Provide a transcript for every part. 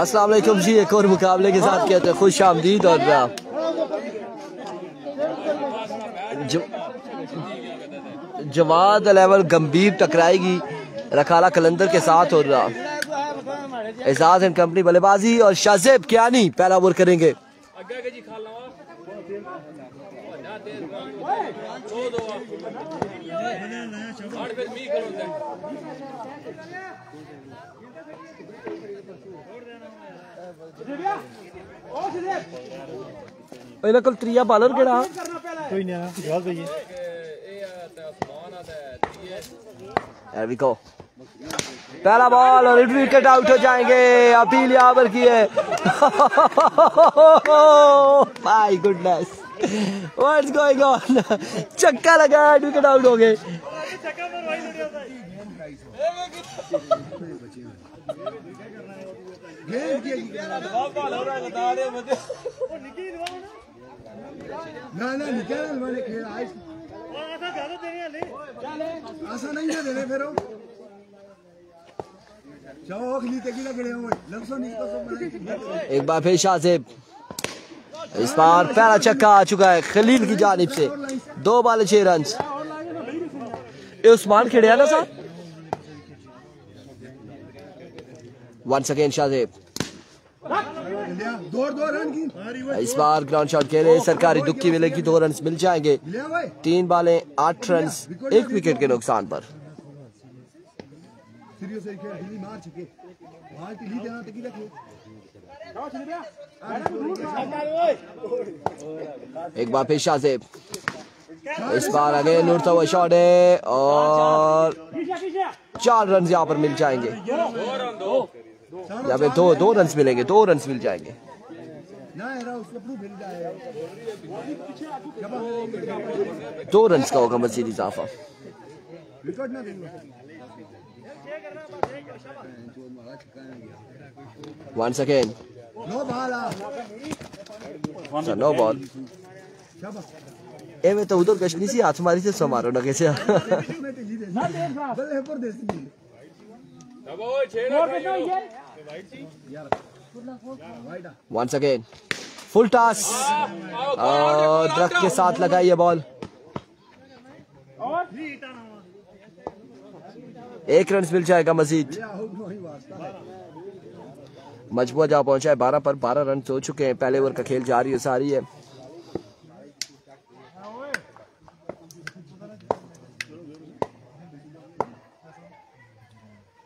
अस्सलाम वालेकुम जी, एक और मुकाबले के साथ कहते हैं खुश आमदीद। और जवाद लेवल गंभीर टकराएगी रखाला कलंदर के साथ। और एजाज एंड कंपनी बल्लेबाजी और शाजेब कियानी पहला ओवर करेंगे। कल त्रिया बालर केड़ा कोई नहीं जवाब दीजिए। There we go. पहला बॉल और विकेट आउट हो जाएंगे। अपील यहाँ पर की है। My goodness, what's going on. चक्का लगा, विकेट आउट हो गए। एक बार फिर शाहजेब, इस बार पहला छक्का आ चुका है खलील की जानिब से। 2 बॉल 6 रन। उस्मान खेड़े ना सर। वंस अगेन शाहजेब, इस बार ग्राउंड शॉट खेले सरकारी दुक्की मिलेगी। 2 रन मिल जाएंगे। 3 बॉलें 8 रन 1 विकेट के नुकसान पर। एक बार फिर शाहजेब, इस बार अगेन उड़ता हुआ शॉट है और 4 रन यहाँ पर मिल जाएंगे। यहाँ पे दो रन मिलेंगे। 2 रन मिल जाएंगे। 2 रन का होगा मजीद इजाफा। Once again, no ball. ए में तो उधर कश्मीरी सी हाथ मारी से समारो ना कैसे। Once again, full toss और दरख्त के साथ लगाई है बॉल। 1 रन मिल जाएगा मजीद। मजबूर जा पहुंचा है 12 पर। 12 रन हो चुके हैं। पहले ओवर का खेल जारी है सारी है।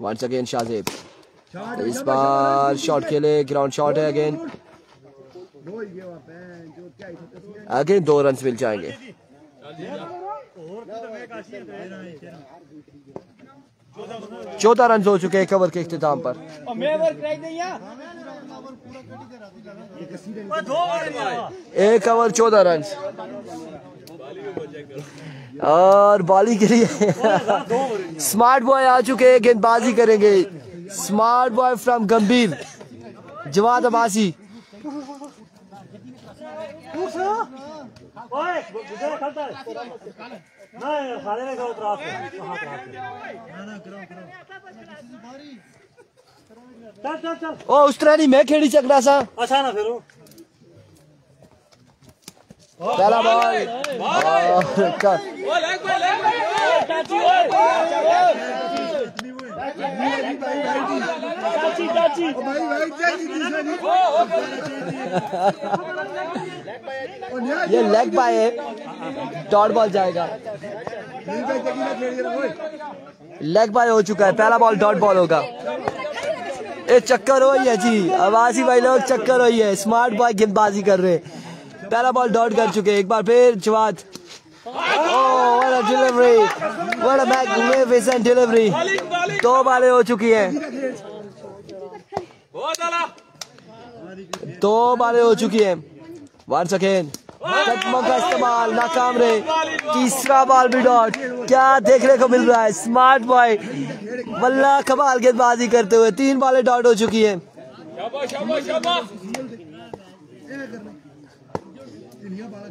वंस अगेन शाहजेब, इस बार शॉट खेले। ग्राउंड शॉट है अगेन। 2 रन मिल जाएंगे। 14 रन हो चुके हैं 1 ओवर के इख्तिताम पर। 1 ओवर 14 रन और बॉलिंग के लिए स्मार्ट बॉय आ चुके हैं। गेंदबाजी करेंगे स्मार्ट बॉय फ्रॉम गंभीर, जवाद अब्बासी। ओ उस तरह नहीं मैं खेड़ी चकरा सा। अच्छा ना फिर पहला बॉल ये लेग बाय है। डॉट बॉल जाएगा। लेग बाय हो चुका है। पहला बॉल डॉट बॉल होगा। ये चक्कर हो है जी, अब्बासी भाई लोग चक्कर हो है। स्मार्ट बॉय गेंदबाजी कर रहे हैं। पहला बॉल डॉट कर चुके। एक बार फिर Jawad. Oh, what a delivery! What a magnificent delivery! 2 बॉलें हो चुकी हैं। 2 बॉलें हो चुकी हैं। Once again, चकमों का इस्तेमाल नाकाम रहे। तीसरा बॉल भी डॉट। क्या देखने को मिल रहा है। स्मार्ट बॉय वल्ला कमाल गेंदबाजी करते हुए 3 बॉलें डॉट हो चुकी हैं।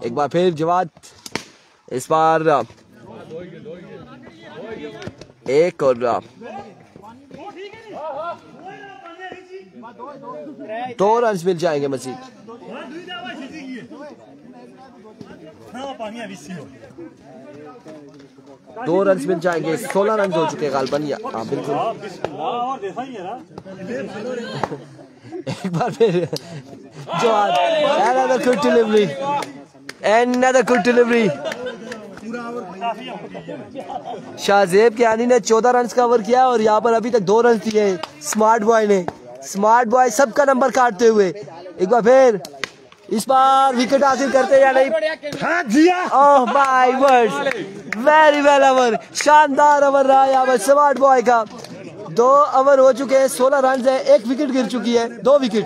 एक बार फिर जवाद, इस बार एक और 2 रन मिल जाएंगे मजीद। 2 रन मिल जाएंगे। 16 रन हो चुके गालबन। हाँ बिल्कुल। एक बार फिर जवाब। Another good delivery. Another good delivery. Shahzeb Kiani ने 14 रन का ओवर किया और यहाँ पर अभी तक 2 रन दिए स्मार्ट बॉय ने। स्मार्ट बॉय सबका नंबर काटते हुए एक बार फिर इस बार विकेट हासिल करते या नहीं? Oh my words, very well over. शानदार ओवर रहा यहाँ पर स्मार्ट बॉय का। 2 ओवर हो चुके हैं, 16 रन है, 1 विकेट गिर चुकी है। 2 विकेट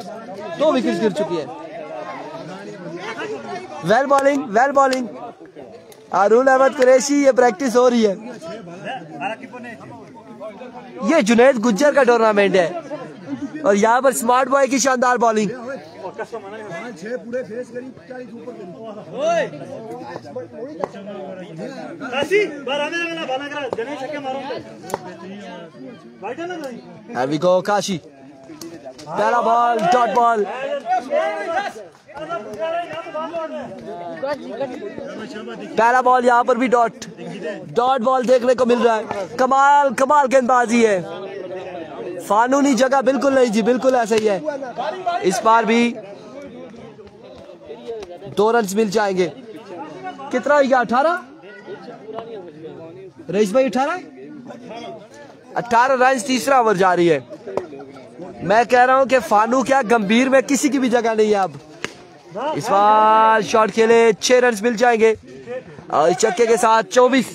गिर चुकी है। Well bowling Arun Ahmed Qureshi. ये प्रैक्टिस हो रही है। ये जुनैद गुज्जर का टूर्नामेंट है और यहाँ पर स्मार्ट बॉय की शानदार bowling. Here we go, Kashi. पहला बॉल, डॉट बॉल। पहला बॉल यहाँ पर भी डॉट बॉल देखने को मिल रहा है। कमाल गेंदबाजी है। कानूनी जगह बिल्कुल नहीं जी, बिल्कुल ऐसा ही है। इस बार भी 2 रन मिल जाएंगे। कितना हो गया? 18 रईस भाई, 18 रन। तीसरा ओवर जारी है। मैं कह रहा हूं कि फानू क्या गंभीर में किसी की भी जगह नहीं है। अब इस बार शॉट खेले, 6 रन मिल जाएंगे और चक्के के साथ 24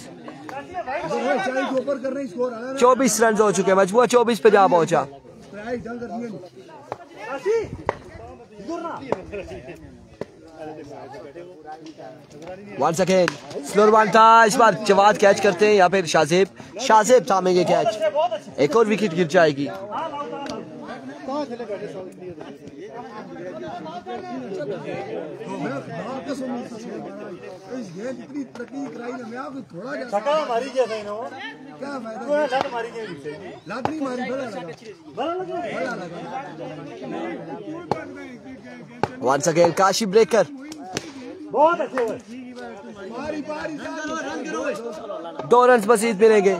रन हो चुके। मजबूर 24 पे जा पहुंचा। वंस अगेन स्लोर वन था। इस बार जवाद कैच करते हैं या फिर शाहजेब थामेंगे कैच। एक और विकेट गिर जाएगी। Once again Kashi breaker. बहुत अच्छे 2 रन मजीद मिलेंगे।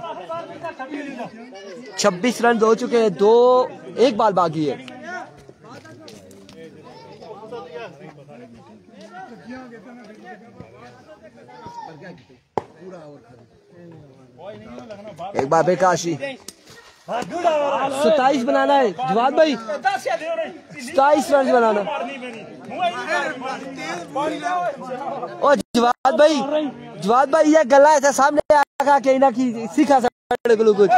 26 रन हो चुके हैं। 1 बॉल बाकी है। एक बार बेकाशी। 27 बनाना है जवाद भाई, 27 रन बनाना। और जवाद भाई ये गला है सामने आका के ना की सीखा सकते कुछ।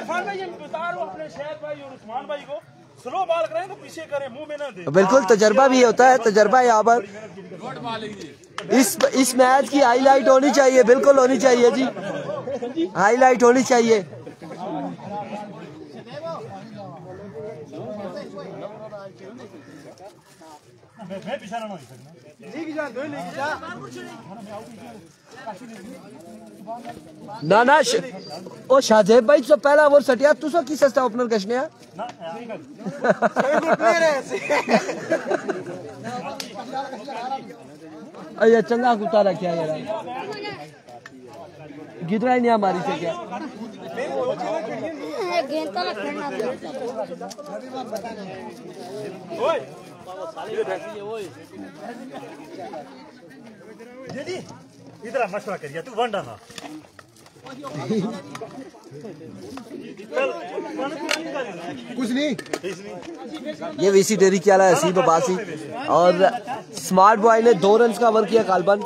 स्लो बॉल करें तो पीछे करें, मुंह में ना दे। बिल्कुल तजर्बा भी होता है, तजर्बा यहाँ पर। इस मैच की हाईलाइट होनी चाहिए, बिल्कुल होनी चाहिए जी, हाईलाइट होनी चाहिए। ना ओ शाहजेब भाई तो पहला ओवर सटिया तू सो की सस्ता ओपनर कशने है अरे चंगा कुतारा क्या यार गिदरा ही नहीं हमारी से क्या इधर मशवरा करिए तू वंडा ना कुछ नहीं। ये वीसी डेरी क्या है हसीब अब्बासी और स्मार्ट बॉय ने 2 रन का ओवर किया कालबन।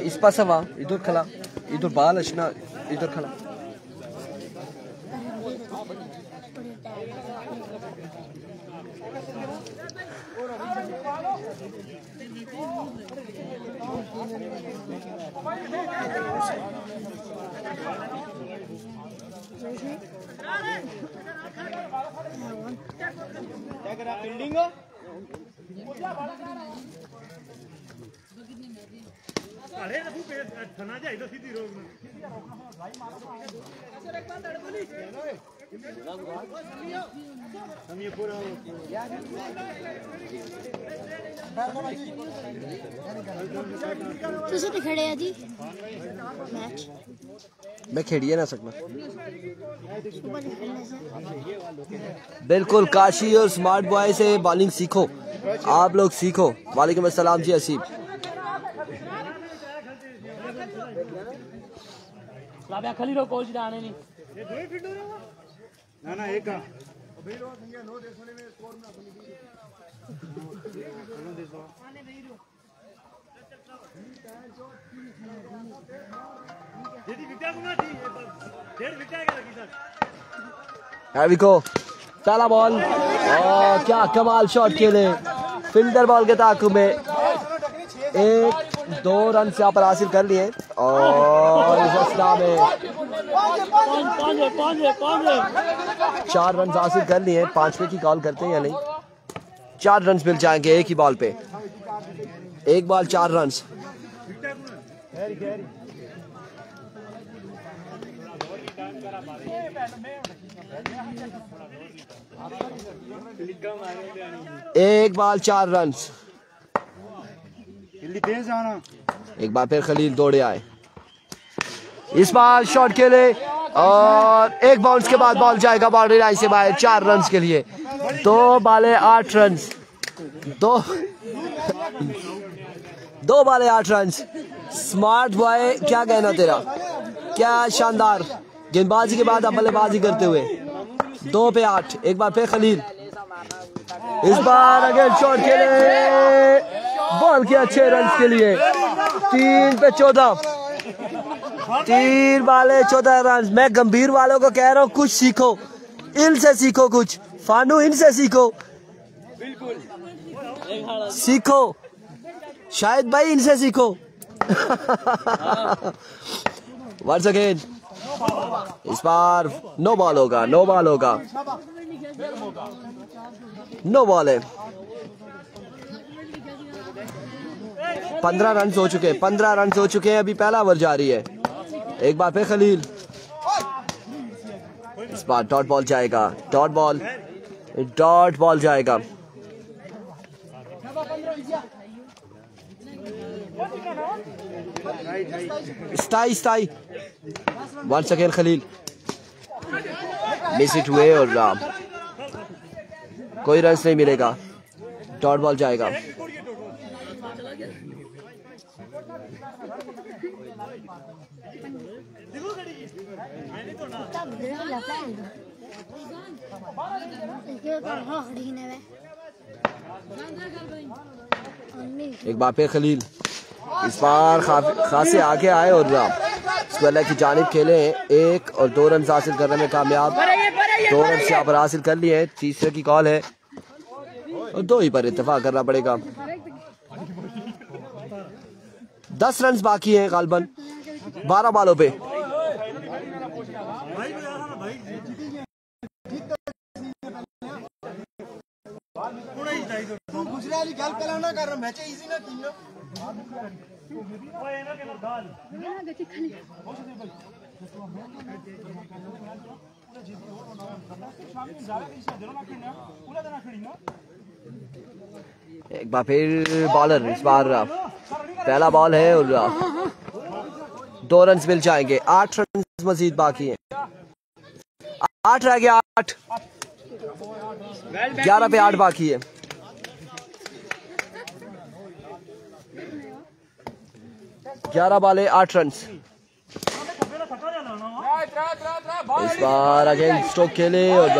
इस पास हवा इधर खला, इधर बाल अशना इधर खला। अरे रफू पे थना जाए तो सीधी रोक ना हम ये पूरा तुसी ते खड़े हैं जी मैच मैं खेड़िए ना सकना बिल्कुल। काशी और स्मार्ट बॉय से बॉलिंग सीखो, आप लोग सीखो। वालेकुम अस्सलाम जी असीब। खाली रो कोच डाने नहीं ये दो ही फिट हो रहा ना ना एक का पहला बॉल क्या कमाल शॉट खेले फील्डर बॉल के ताकू में 1-2 रन यहाँ पर हासिल कर लिए और इस अवस्था में 4 रन हासिल कर लिए। 5वें की कॉल करते हैं या नहीं? 4 रन मिल जाएंगे एक ही बॉल पे, एक बॉल 4 रन। एक बॉल 4 रन। एक बार फिर खलील दौड़े आए, इस बार शॉट खेले और एक बाउंस के बाद बॉल जाएगा बाउंड्री लाइन से बाहर 4 रन के लिए। 2 बाले 8 रन, 2 बाले 8 रन। स्मार्ट बॉय क्या कहना तेरा, क्या शानदार गेंदबाजी के बाद अब बल्लेबाजी करते हुए 2 पे 8। एक बार फिर खलील, इस बार अगेन शॉट खेले, बॉल किया 6 रन के लिए। 3 पे 14, 3 बाले 14 रन। मैं गंभीर वालों को कह रहा हूँ कुछ सीखो, इनसे सीखो, कुछ फानू इनसे सीखो, सीखो शायद भाई इनसे सीखो। वंस अगेन इस बार नो बॉल होगा, नो बॉल होगा, नो बॉल है। 15 रन हो चुके हैं, 15 रन हो चुके हैं। अभी पहला ओवर जारी है। एक बार फिर खलील, इस बार डॉट बॉल जाएगा, डॉट बॉल, डॉट बॉल जाएगा। स्टाई स्टाई once again Khalil, miss it हुए और कोई रन नहीं मिलेगा, डॉट बॉल जाएगा। एक बार फिर खलील, इस बार खासे आगे आए और स्क्वायर की जानिब खेले हैं। 1 और 2 रन हासिल करने में कामयाब, 2 रन यहाँ पर हासिल कर लिए हैं। तीसरे की कॉल है और 2 ही पर इत्तेफाक करना पड़ेगा। 10 रन बाकी हैं गालबन 12 बालों पे। एक बार फिर बॉलर, इस बार पहला बॉल है और 2 रन मिल जाएंगे। 8 रन मजीद बाकी हैं, 8 रह गया, 8, 11 पे 8 बाकी है। ग्यारह बाले 8 रन। इस बार अगेन स्ट्रोक खेले और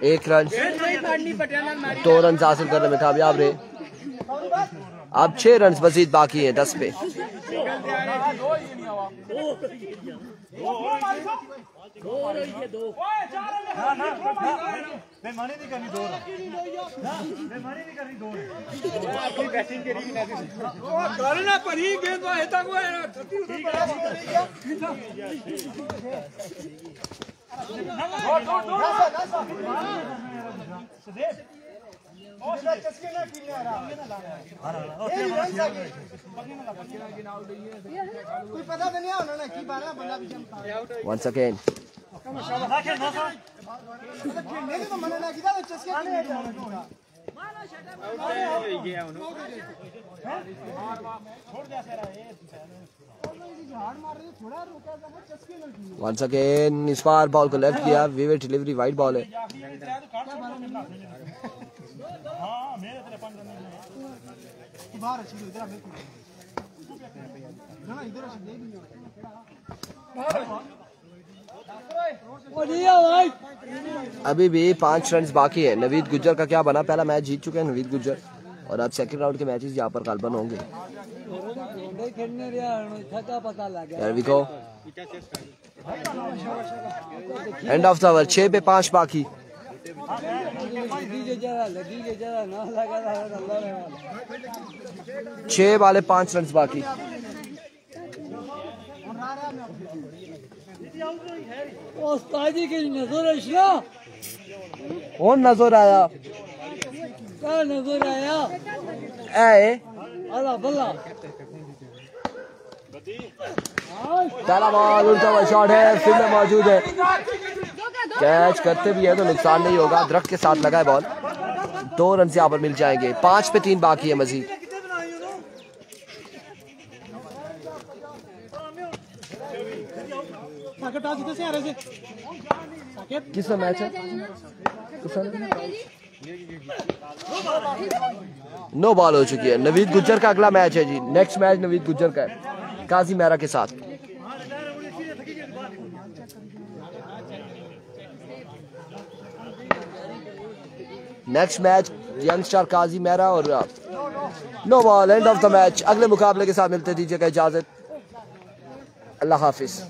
1 रन, 2 रन हासिल करने में कामयाब रहे। अब 6 रन मजीद बाकी हैं 10 पे। बेमानी नहीं करनी, 2 बेमानी नहीं करनी, 2 बैटिंग के लिए करना पड़ी गेंद तक Once again. Once again इस बार बॉल को लेफ्ट किया, विवेट डिलीवरी वाइड बॉल है। अभी भी 5 रन बाकी है। नवीद गुज्जर का क्या बना? पहला मैच जीत चुके हैं नवीद गुज्जर और अब सेकंड राउंड के मैचेस यहाँ पर गालबन होंगे। There we go. And of the over, 6 पे 5 बाकी। 6 वाले 5 रन बाकी। और नजर आया पहला बॉल उल्टा हुआ शॉट है, फील्ड में मौजूद है। कैच करते भी है तो नुकसान नहीं होगा। दरख्त के साथ लगा है बॉल। 2 रन यहाँ पर मिल जाएंगे। 5 पे 3 बाकी है मजीद। किसका मैच है? नो बॉल हो चुकी है। नवीद गुज्जर का अगला मैच है जी। नेक्स्ट मैच नवीद गुज्जर का है काजी मेहरा के साथ। Next match youngster Qazi Mehra और no ball. End of the match. अगले मुकाबले के साथ मिलते दीजिएगा इजाजत। अल्लाह हाफिज।